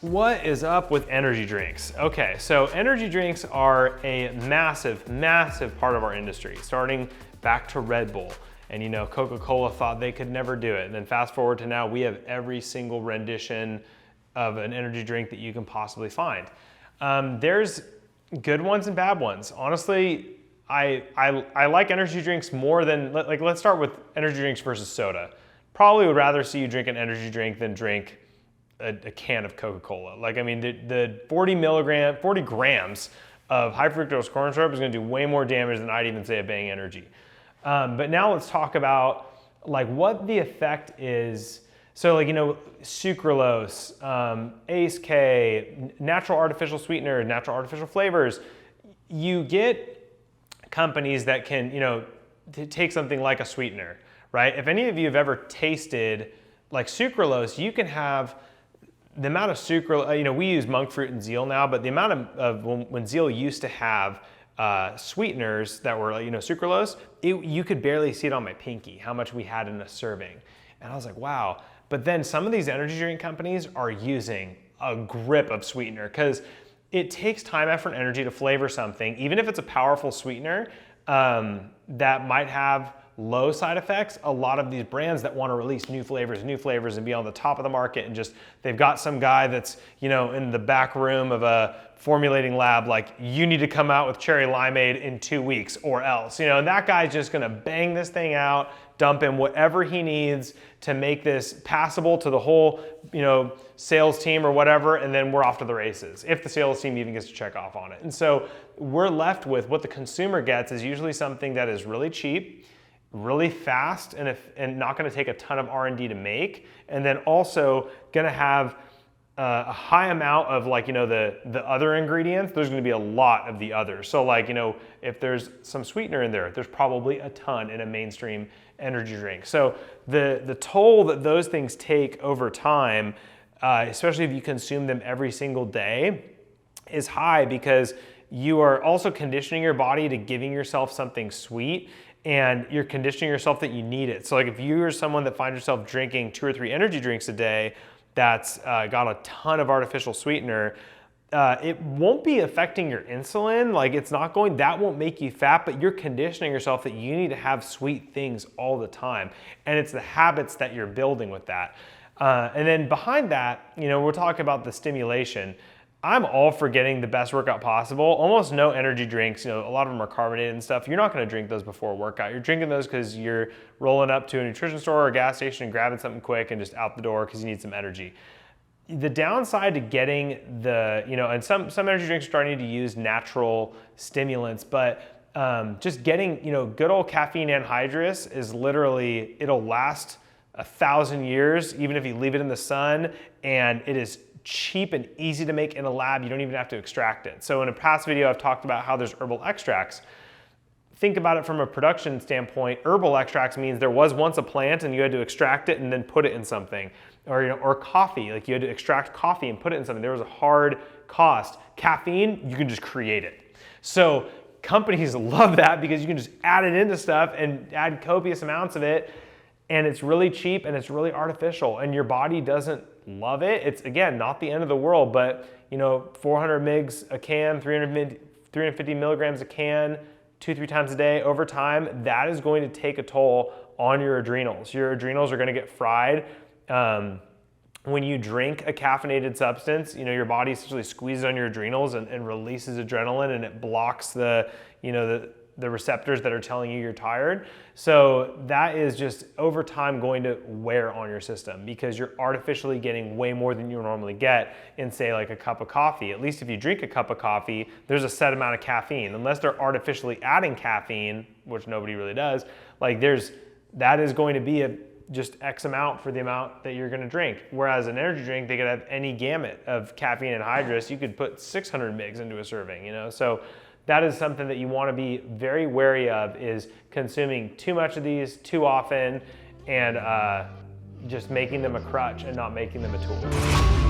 What is up with energy drinks? Okay, so energy drinks are a massive, massive part of our industry, starting back to Red Bull. And you know, Coca-Cola thought they could never do it. And then fast forward to now, we have every single rendition of an energy drink that you can possibly find. There's good ones and bad ones. Honestly, I like energy drinks more than, like, let's start with energy drinks versus soda. Probably would rather see you drink an energy drink than drink a can of Coca-Cola. Like, I mean, the 40 grams of high fructose corn syrup is gonna do way more damage than I'd even say a Bang Energy. But now let's talk about like what the effect is. So like, you know, sucralose, ACE K, natural artificial sweeteners, natural artificial flavors. You get companies that can, you know, take something like a sweetener, right? If any of you have ever tasted like sucralose, you can have the amount of sucralose, you know, we use monk fruit and zeal now, but the amount of when zeal used to have sweeteners that were, you know, sucralose, you could barely see it on my pinky, how much we had in a serving. And I was like, wow. But then some of these energy drink companies are using a grip of sweetener because it takes time, effort, and energy to flavor something, even if it's a powerful sweetener that might have low side effects. A lot of these brands that want to release new flavors and be on the top of the market, and just they've got some guy that's, you know, in the back room of a formulating lab, like, you need to come out with cherry limeade in 2 weeks or else, you know, and that guy's just gonna bang this thing out, dump in whatever he needs to make this passable to the whole, you know, sales team or whatever, and then we're off to the races, if the sales team even gets to check off on it. And so we're left with what the consumer gets is usually something that is really cheap, really fast, and not going to take a ton of R&D to make, and then also going to have a high amount of, like, you know, the other ingredients. There's going to be a lot of the others. So like, you know, if there's some sweetener in there, there's probably a ton in a mainstream energy drink. So the toll that those things take over time, especially if you consume them every single day, is high, because you are also conditioning your body to giving yourself something sweet, and you're conditioning yourself that you need it. So like, if you're someone that finds yourself drinking 2 or 3 energy drinks a day that's got a ton of artificial sweetener, it won't be affecting your insulin. Like, it's not going, that won't make you fat, but you're conditioning yourself that you need to have sweet things all the time. And it's the habits that you're building with that. And then behind that, you know, we're talking about the stimulation. I'm all for getting the best workout possible. Almost no energy drinks, you know, a lot of them are carbonated and stuff. You're not gonna drink those before a workout. You're drinking those because you're rolling up to a nutrition store or a gas station and grabbing something quick and just out the door because you need some energy. The downside to getting the, you know, and some energy drinks are starting to use natural stimulants, but just getting, you know, good old caffeine anhydrous is literally, it'll last 1,000 years, even if you leave it in the sun, and it is cheap and easy to make in a lab. You don't even have to extract it. So in a past video, I've talked about how there's herbal extracts. Think about it from a production standpoint. Herbal extracts means there was once a plant and you had to extract it and then put it in something. Or, you know, or coffee, like you had to extract coffee and put it in something. There was a hard cost. Caffeine, you can just create it. So companies love that because you can just add it into stuff and add copious amounts of it, and it's really cheap and it's really artificial, and your body doesn't love it. It's, again, not the end of the world, but, you know, 400 mgs a can, 350 milligrams a can, 2-3 times a day over time, that is going to take a toll on your adrenals. Your adrenals are going to get fried. When you drink a caffeinated substance, you know, your body essentially squeezes on your adrenals and releases adrenaline, and it blocks the, you know, the receptors that are telling you you're tired. So that is just over time going to wear on your system, because you're artificially getting way more than you normally get in, say, like a cup of coffee. At least if you drink a cup of coffee, there's a set amount of caffeine. Unless they're artificially adding caffeine, which nobody really does, like that is going to be just X amount for the amount that you're gonna drink. Whereas an energy drink, they could have any gamut of caffeine anhydrous. You could put 600 mgs into a serving, you know? So that is something that you want to be very wary of, is consuming too much of these too often and just making them a crutch and not making them a tool.